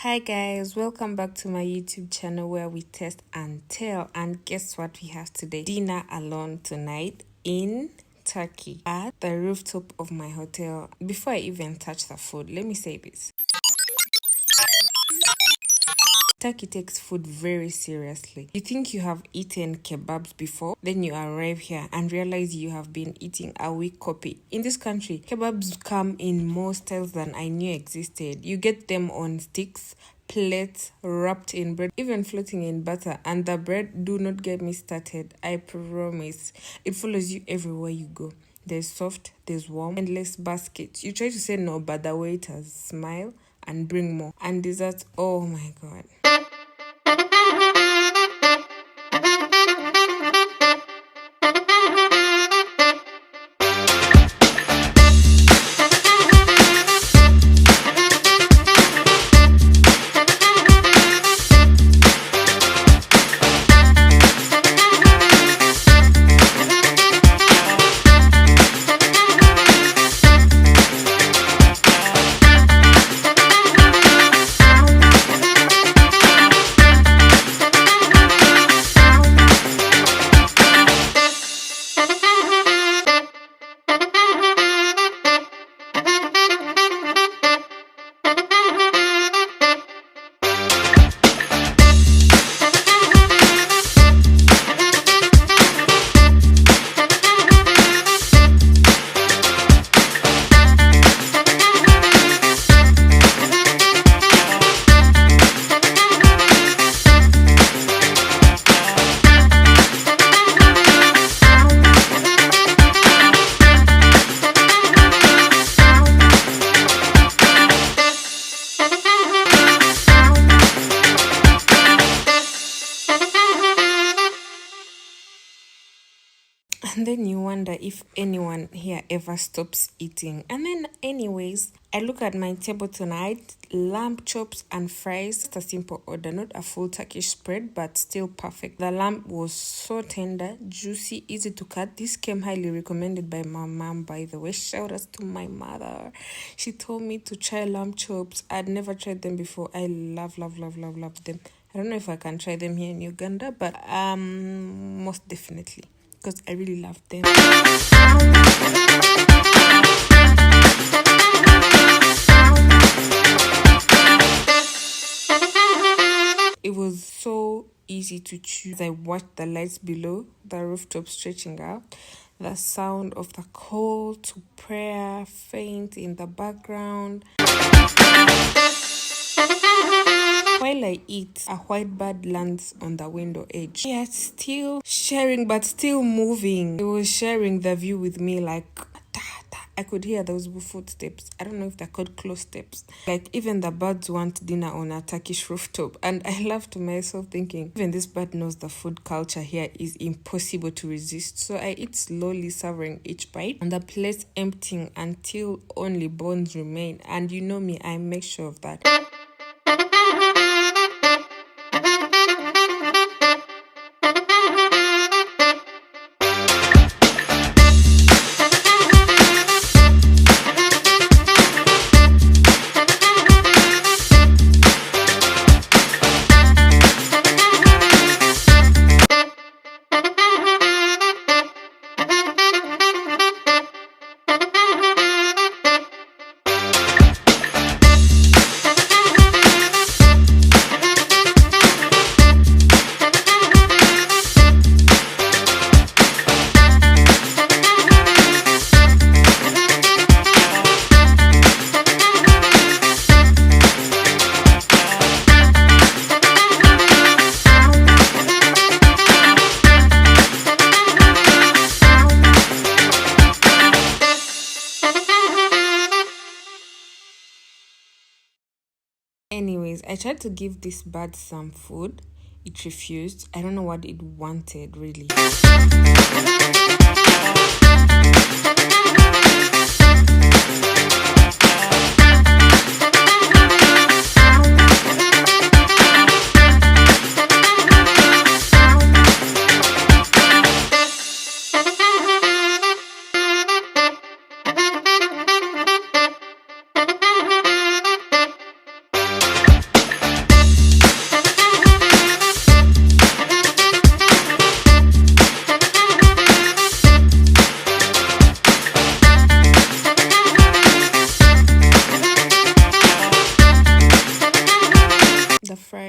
Hi guys, welcome back to my YouTube channel where we test and tell. And guess what we have today? Dinner alone tonight in Turkey at the rooftop of my hotel. Before I even touch the food, let me say this. Turkey takes food very seriously. You think you have eaten kebabs before, then you arrive here and realize you have been eating a weak copy. In this country, kebabs come in more styles than I knew existed. You get them on sticks, plates, wrapped in bread, even floating in butter. And the bread, do not get me started. I promise. It follows you everywhere you go. There's soft, there's warm, endless baskets. You try to say no, but the waiters smile and bring more. And desserts, oh my god. And then you wonder if anyone here ever stops eating. And then anyways, I look at my table tonight, lamb chops and fries. Just a simple order, not a full Turkish spread, but still perfect. The lamb was so tender, juicy, easy to cut. This came highly recommended by my mom, by the way. Shout out to my mother. She told me to try lamb chops. I'd never tried them before. I love them. I don't know if I can try them here in Uganda, but most definitely, because I really love them. It was so easy to choose. I watched the lights below, the rooftop stretching out, the sound of the call to prayer faint in the background. While I eat, a white bird lands on the window edge. Yet still sharing, but still moving. It was sharing the view with me like, I could hear those footsteps. I don't know if they're called close steps. Like even the birds want dinner on a Turkish rooftop. And I laughed to myself thinking, even this bird knows the food culture here is impossible to resist. So I eat slowly, savoring each bite, and the plate emptying until only bones remain. And you know me, I make sure of that. Anyways, I tried to give this bird some food. It refused. I don't know what it wanted, really.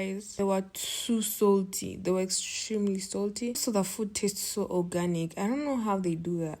fries. They were too salty. They were extremely salty. So the food tastes so organic. I don't know how they do that.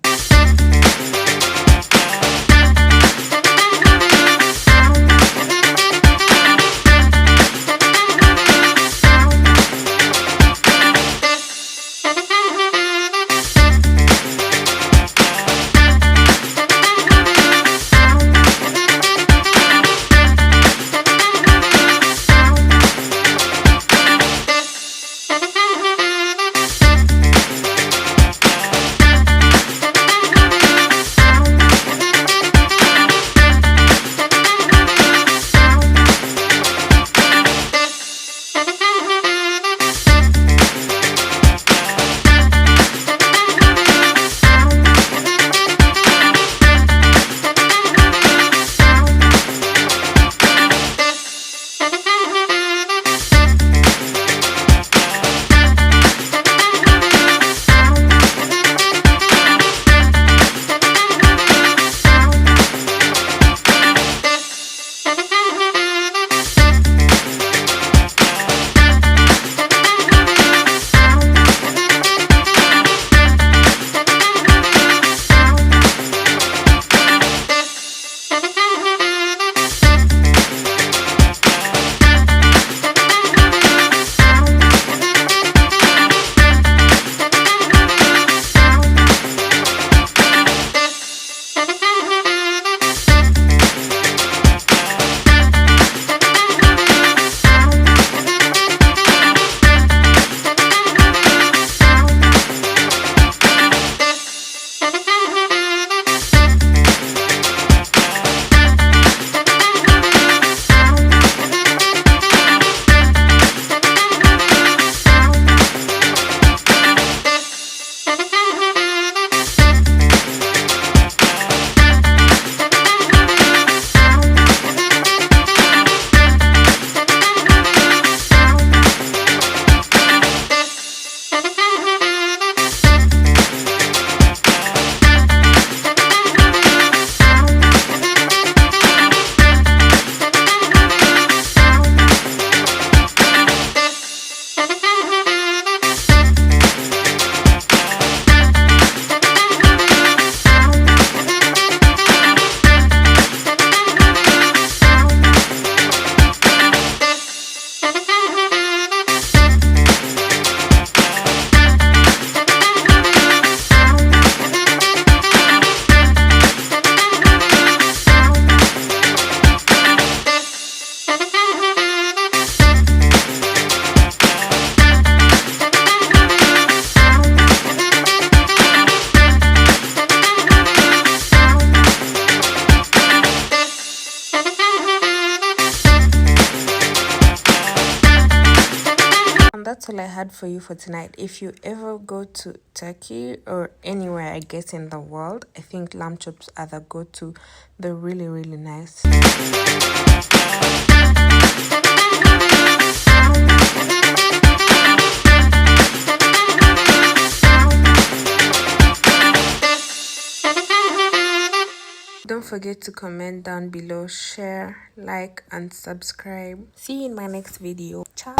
That's all I had for you for tonight. If you ever go to Turkey or anywhere I guess in the world, I think lamb chops are the go-to. They're really, really nice. Don't forget to comment down below, share, like, and subscribe. See you in my next video. Ciao.